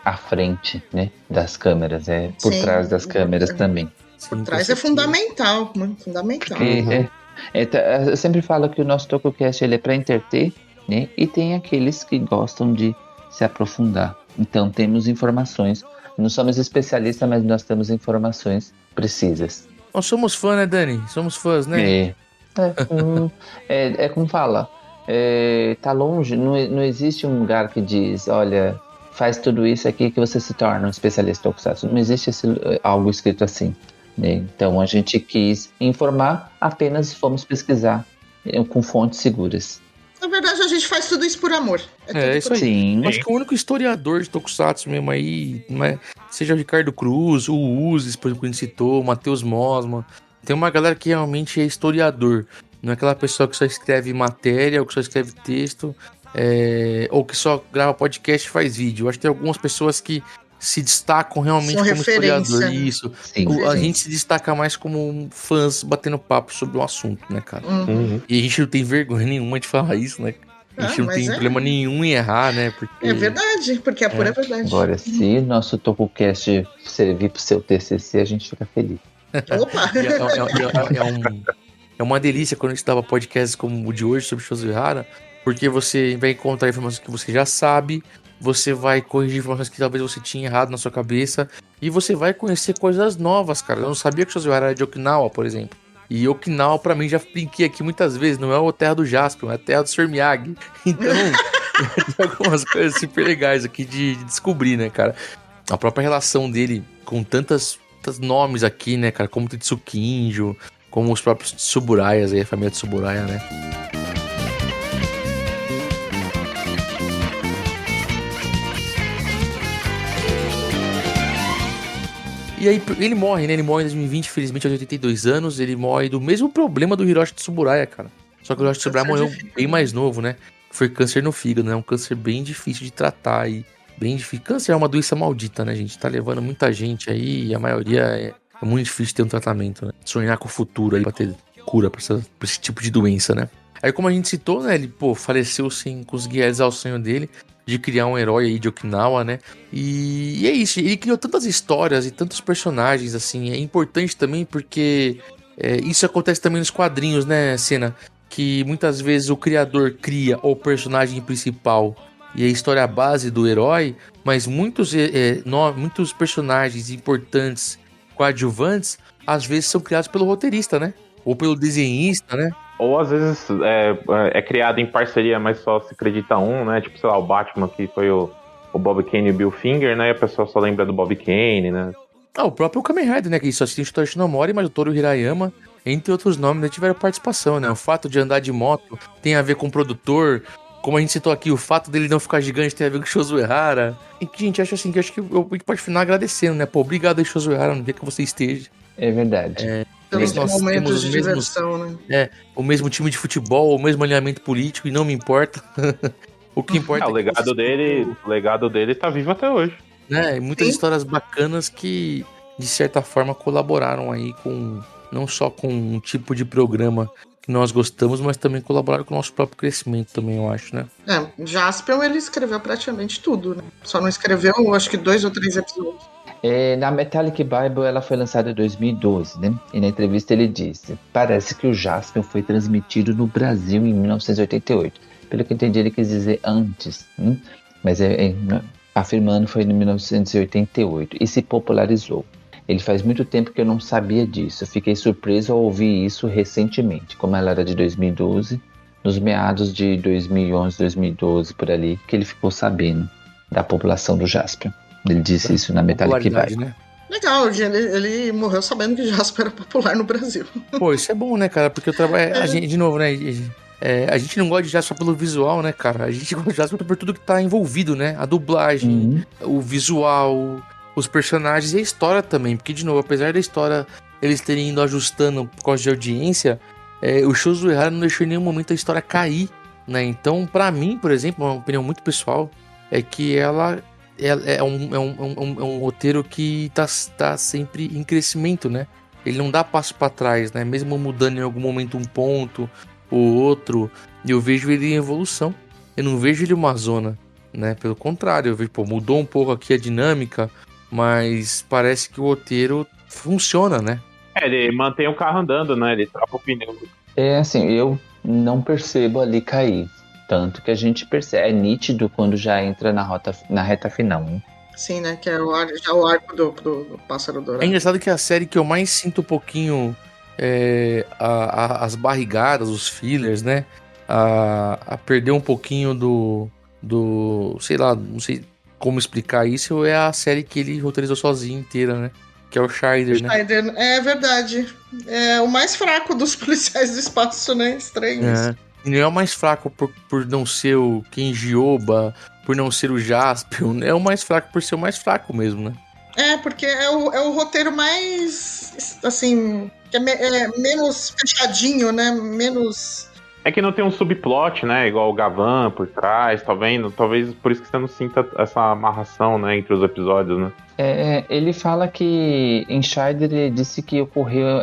à frente, né, das câmeras, por trás das câmeras também. Por trás é fundamental, muito fundamental. Eu sempre falo que o nosso TokuCast ele é para entreter, né? E tem aqueles que gostam de se aprofundar. Então temos informações. Não somos especialistas, mas nós temos informações precisas. Nós somos fãs, né, Dani? Somos fãs, né? É como fala. Tá longe, não existe um lugar que diz, olha, faz tudo isso aqui que você se torna um especialista Tokusatsu. Não existe algo escrito assim. Né? Então a gente quis informar, apenas fomos pesquisar com fontes seguras. Na verdade, a gente faz tudo isso por amor. Isso aí. Sim. Acho que o único historiador de Tokusatsu mesmo aí, né, seja o Ricardo Cruz, o Uzes, por exemplo, que a gente citou, o Matheus Mosman. Tem uma galera que realmente é historiador. Não é aquela pessoa que só escreve matéria ou que só escreve texto, ou que só grava podcast e faz vídeo. Eu acho que tem algumas pessoas que se destacam realmente como historiador. Isso. A gente se destaca mais como fãs batendo papo sobre o assunto, né, cara? E a gente não tem vergonha nenhuma de falar isso, né? A gente não tem problema nenhum em errar, né? Porque... É verdade, porque é pura verdade. Agora, se nosso TokuCast servir pro seu TCC, a gente fica feliz. Opa! É uma delícia quando a gente dava podcasts como o de hoje sobre Shozo Ehara, porque você vai encontrar informações que você já sabe, você vai corrigir informações que talvez você tinha errado na sua cabeça, e você vai conhecer coisas novas, cara. Eu não sabia que o Shozo Ehara era de Okinawa, por exemplo. E Okinawa, pra mim, já brinquei aqui muitas vezes, não é a terra do Jaspion, é a terra do Sr. Miyagi. Então, tem algumas coisas super legais aqui de descobrir, né, cara? A própria relação dele com tantos nomes aqui, né, cara? Como Tetsukinjo, como os próprios Tsuburayas aí, a família Tsuburaya, né? E aí ele morre, né? Ele morre em 2020, felizmente, aos 82 anos. Ele morre do mesmo problema do Hiroshi Tsuburaya, cara. Só que o Hiroshi Tsuburaya morreu bem mais novo, né? Foi câncer no fígado, né? Um câncer bem difícil de tratar aí. Bem difícil. Câncer é uma doença maldita, né, gente? Tá levando muita gente aí e a maioria é muito difícil ter um tratamento, né? Sonhar com o futuro aí pra ter cura pra esse tipo de doença, né? Aí, como a gente citou, né? Ele, faleceu sem conseguir realizar o sonho dele de criar um herói aí de Okinawa, né? E é isso, ele criou tantas histórias e tantos personagens, assim. É importante também porque isso acontece também nos quadrinhos, né, Senna? Que muitas vezes o criador cria o personagem principal e a história base do herói, mas muitos personagens importantes, coadjuvantes, às vezes são criados pelo roteirista, né? Ou pelo desenhista, né? Ou às vezes é criado em parceria, mas só se acredita né? Tipo, sei lá, o Batman, que foi o Bob Kane e o Bill Finger, né? E a pessoa só lembra do Bob Kane, né? O próprio Kamen Rider, né? Que só assiste o Toru Shinomori, mas o Toru Hirayama, entre outros nomes, né, tiveram participação, né? O fato de andar de moto tem a ver com o produtor. Como a gente citou aqui, o fato dele não ficar gigante tem a ver com o Shozo Ehara. E que a gente acha assim, que acho que eu pode final agradecendo, né? Obrigado aí, Shozo Ehara, no dia que você esteja. É verdade. Pelos Nós momentos temos de diversão, né? O mesmo time de futebol, o mesmo alinhamento político, e não me importa. O que importa o legado dele tá vivo até hoje. Né? E muitas histórias bacanas que, de certa forma, colaboraram aí com, não só com um tipo de programa que nós gostamos, mas também colaboraram com o nosso próprio crescimento também, eu acho, né? Jaspion, ele escreveu praticamente tudo, né? Só não escreveu, acho que 2 ou 3 episódios. Na Metallic Bible, ela foi lançada em 2012, né? E na entrevista ele disse: parece que o Jaspion foi transmitido no Brasil em 1988. Pelo que eu entendi, ele quis dizer antes, né? Mas afirmando foi em 1988 e se popularizou. Ele faz muito tempo que eu não sabia disso. Fiquei surpreso ao ouvir isso recentemente, como ela era de 2012, nos meados de 2011, 2012, por ali, que ele ficou sabendo da população do Jaspion. Ele disse isso na Metallic Bible. Né? Legal, ele morreu sabendo que Jaspion era popular no Brasil. Pô, isso é bom, né, cara? Porque eu trabalho. A gente, de novo, né? A gente não gosta de Jaspion só pelo visual, né, cara? A gente gosta de Jaspion por tudo que tá envolvido, né? A dublagem, o visual, os personagens e a história também. Porque, de novo, apesar da história eles terem ido ajustando por causa de audiência, o Shozo Ehara não deixou em nenhum momento a história cair, né? Então, pra mim, por exemplo, uma opinião muito pessoal, é que ela é um roteiro que tá sempre em crescimento, né? Ele não dá passo pra trás, né? Mesmo mudando em algum momento um ponto ou outro, eu vejo ele em evolução. Eu não vejo ele uma zona, né? Pelo contrário, eu vejo, mudou um pouco aqui a dinâmica, mas parece que o roteiro funciona, né? Ele mantém o carro andando, né? Ele troca o pneu. Assim, eu não percebo ali cair. Tanto que a gente percebe, é nítido quando já entra na reta final, né? Sim, né? Que é o arco do Pássaro Dourado. É engraçado que a série que eu mais sinto um pouquinho as barrigadas, os fillers, né? A perder um pouquinho do sei lá, não sei como explicar isso, é a série que ele roteirizou sozinho inteira, né? Que é o Scheider, né? Scheider, é verdade. É o mais fraco dos policiais do espaço, né? Estranho isso. E não é o mais fraco por não ser o Kenji Oba, por não ser o Jaspion, é o mais fraco por ser o mais fraco mesmo, né? Porque é o roteiro mais, assim, que é menos fechadinho, né? Menos... É que não tem um subplot, né? Igual o Gavan por trás, tá vendo? Talvez por isso que você não sinta essa amarração, né? Entre os episódios, né? Ele fala que em Scheider ele disse que ocorreu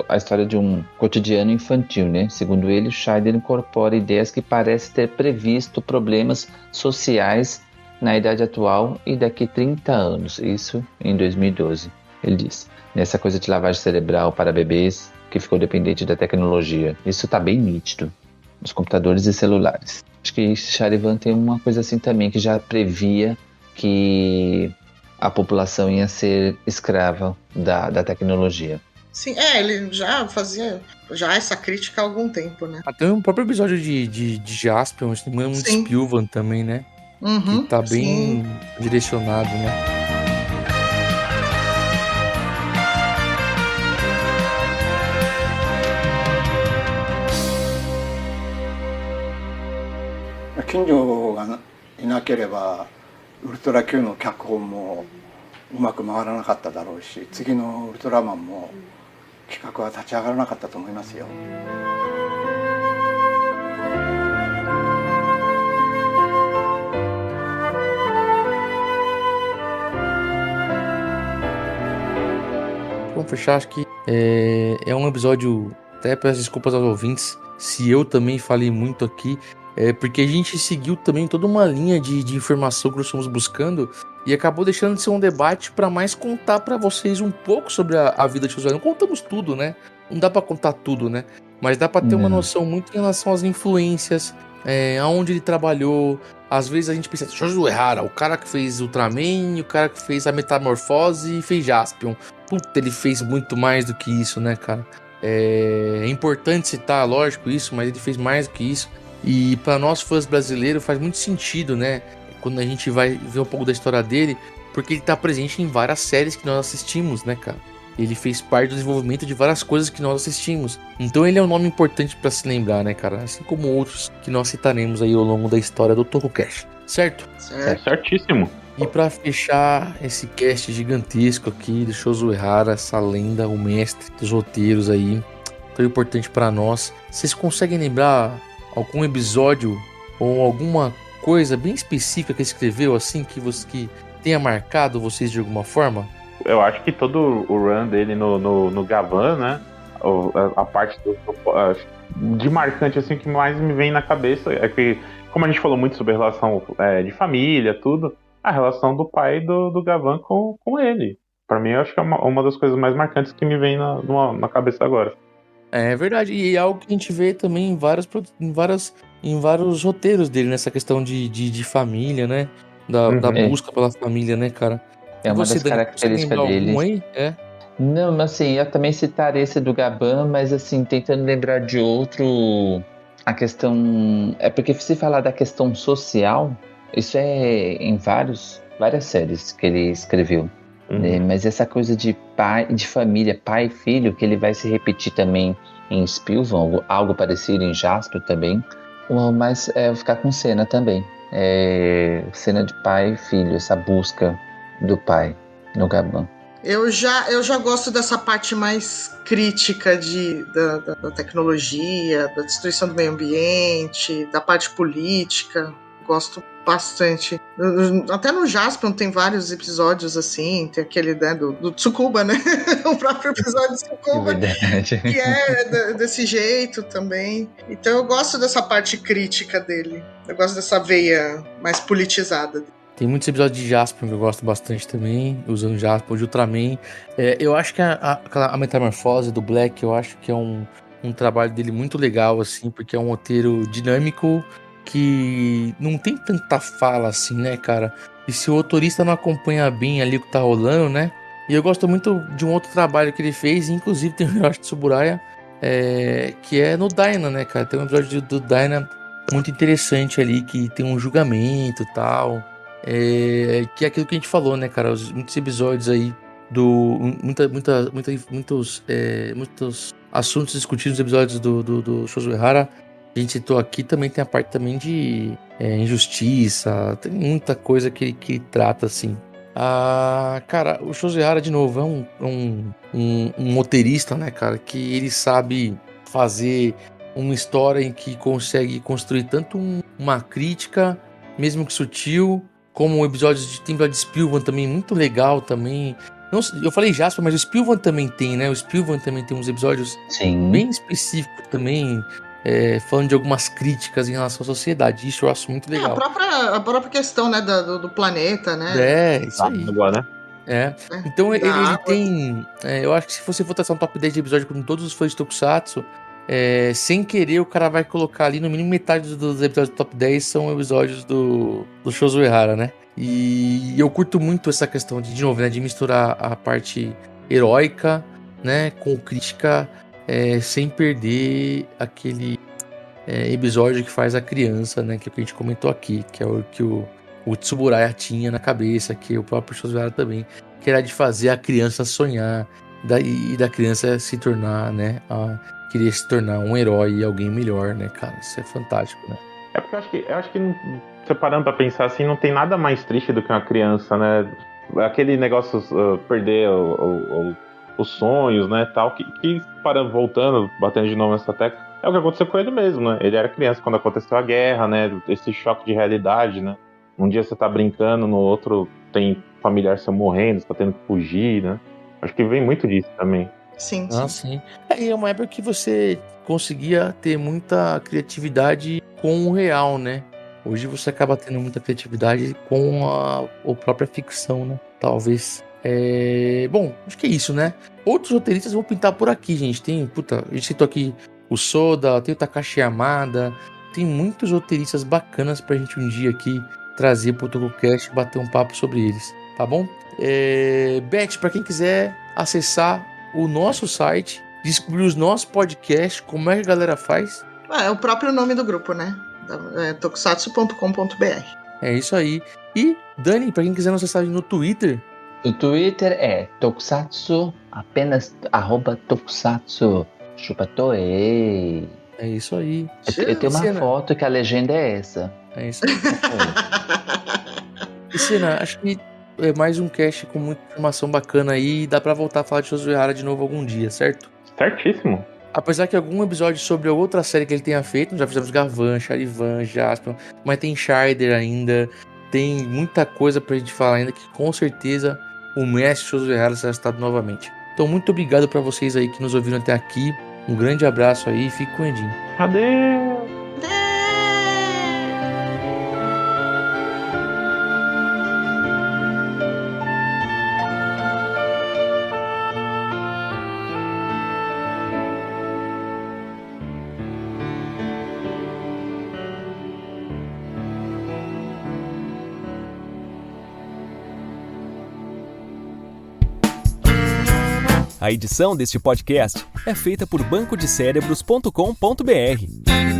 a história de um cotidiano infantil, né? Segundo ele, Scheider incorpora ideias que parecem ter previsto problemas sociais na idade atual e daqui 30 anos. Isso em 2012, ele disse. Nessa coisa de lavagem cerebral para bebês que ficou dependente da tecnologia. Isso tá bem nítido nos computadores e celulares. Acho que Charivan tem uma coisa assim também, que já previa que a população ia ser escrava da tecnologia. Sim, ele já fazia essa crítica há algum tempo, né? Até o próprio episódio de Jaspion, acho que muito Spilvan também, né? Que tá bem direcionado, né? Kinjoがいなければウルトラ Q の脚本もうまく回らなかっただろうし、次のウルトラマンも企画は立ち上がらなかったと思いますよ。Vamos fechar, acho que é um episódio, até peço desculpas aos ouvintes se eu também falei muito aqui, porque a gente seguiu também toda uma linha de informação que nós estamos buscando e acabou deixando de ser um debate para mais contar para vocês um pouco sobre a vida de Josué. Não contamos tudo, né? Não dá para contar tudo, né? Mas dá para ter uma noção muito em relação às influências, aonde ele trabalhou. Às vezes a gente pensa, Josué Hara, o cara que fez Ultraman, o cara que fez a Metamorfose e fez Jaspion. Puta, ele fez muito mais do que isso, né, cara? É importante citar, lógico, isso, mas ele fez mais do que isso. E para nós fãs brasileiros faz muito sentido, né? Quando a gente vai ver um pouco da história dele, porque ele tá presente em várias séries que nós assistimos, né, cara? Ele fez parte do desenvolvimento de várias coisas que nós assistimos. Então ele é um nome importante para se lembrar, né, cara? Assim como outros que nós citaremos aí ao longo da história do TokuCast, certo? Certíssimo. E para fechar esse cast gigantesco aqui do Shozo Ehara, essa lenda, o mestre dos roteiros aí, tão importante para nós. Vocês conseguem lembrar algum episódio ou alguma coisa bem específica que ele escreveu, assim, que tenha marcado vocês de alguma forma? Eu acho que todo o run dele no Gavan, né? A parte de marcante, assim, que mais me vem na cabeça é que, como a gente falou muito sobre a relação de família, tudo, a relação do pai do Gavan com ele. Pra mim, eu acho que é uma das coisas mais marcantes que me vem na cabeça agora. É verdade, e é algo que a gente vê também em vários roteiros dele, nessa questão de família, né? Da busca pela família, né, cara? É E uma você, das Dani, consegue características lembrar dele. algum aí? Não, mas assim, eu também citaria esse do Gaban, mas assim, tentando lembrar de outro, a questão... É porque se falar da questão social, isso é em várias séries que ele escreveu. Né? Mas essa coisa de pai, de família, pai e filho, que ele vai se repetir também em Spilvan, algo parecido em Jasper também. Mas eu vou ficar com cena também. Cena de pai e filho, essa busca do pai no Gaban. Eu já gosto dessa parte mais crítica da tecnologia, da destruição do meio ambiente, da parte política. Gosto bastante. Até no Jaspion tem vários episódios assim, tem aquele, né, do Tsukuba, né? O próprio episódio do Tsukuba, que é desse jeito também. Então eu gosto dessa parte crítica dele. Eu gosto dessa veia mais politizada dele. Tem muitos episódios de Jaspion que eu gosto bastante também, usando Jaspion, de Ultraman. Eu acho que a metamorfose do Black, eu acho que é um trabalho dele muito legal, assim, porque é um roteiro dinâmico que não tem tanta fala assim, né, cara? E se o autorista não acompanha bem ali o que tá rolando, né? E eu gosto muito de um outro trabalho que ele fez, inclusive tem o Hiroshi Tsuburaya, que é no Dyna, né, cara? Tem um episódio do Dyna muito interessante ali, que tem um julgamento e tal. Que é aquilo que a gente falou, né, cara? Muitos episódios aí muitos assuntos discutidos nos episódios do Shoujo Ehara. A gente citou aqui, também tem a parte também de injustiça, tem muita coisa que trata, assim. Cara, o Shoujo Ehara, de novo, é um roteirista, né, cara, que ele sabe fazer uma história em que consegue construir tanto uma crítica, mesmo que sutil, como tem episódio de Spilvan também, muito legal também. Eu falei Jasper, mas o Spilvan também tem, né? O Spilvan também tem uns episódios bem específicos também, falando de algumas críticas em relação à sociedade. Isso eu acho muito legal. A própria questão, né, do planeta, né? Isso aí. Agora, né? Então ele tem... eu acho que se você for traçar um top 10 de episódio com todos os fãs de Tokusatsu, sem querer, o cara vai colocar ali no mínimo metade dos episódios do top 10 são episódios do Shoujo Ehara, né? E eu curto muito essa questão de novo, né, de misturar a parte heróica, né, com crítica, sem perder aquele episódio que faz a criança, né, que é o que a gente comentou aqui, que é o que o Tsuburaya tinha na cabeça, que o próprio Shoujo Ehara também, que era de fazer a criança sonhar e da criança se tornar, né, querer se tornar um herói e alguém melhor, né, cara? Isso é fantástico, né? Porque eu acho que você parando pra pensar assim, não tem nada mais triste do que uma criança, né? Aquele negócio, perder os sonhos, né, tal, que voltando, batendo de novo nessa tecla, é o que aconteceu com ele mesmo, né? Ele era criança quando aconteceu a guerra, né? Esse choque de realidade, né? Um dia você tá brincando, no outro tem familiar seu morrendo, você tá tendo que fugir, né? Acho que vem muito disso também. Sim. É uma época que você conseguia ter muita criatividade com o real, né? Hoje você acaba tendo muita criatividade com a própria ficção, né? Talvez. Bom, acho que é isso, né? Outros roteiristas vão pintar por aqui, gente. A gente citou aqui o Soda, tem o Takashi Yamada. Tem muitos roteiristas bacanas pra gente um dia aqui trazer pro TokuCast e bater um papo sobre eles, tá bom? Beth, pra quem quiser acessar o nosso site, descobrir os nossos podcasts, como é que a galera faz? É o próprio nome do grupo, né? tokusatsu.com.br. É isso aí. E, Dani, pra quem quiser nos acessar no Twitter... O Twitter é Tokusatsu, apenas @Tokusatsu. Chupatoei. É isso aí. Eu tenho uma foto que a legenda é essa. É isso aí. E, Sena, acho que é mais um cast com muita informação bacana aí. Dá pra voltar a falar de Shoujo Ehara de novo algum dia, certo? Certíssimo. Apesar que algum episódio sobre a outra série que ele tenha feito, já fizemos Gavan, Charivan, Jaspion, mas tem Shider ainda, tem muita coisa pra gente falar ainda que com certeza o mestre Shows Verrara será citado novamente. Então muito obrigado pra vocês aí que nos ouviram até aqui, um grande abraço aí e fique com o Edinho. Adeus! A edição deste podcast é feita por bancodecerebros.com.br.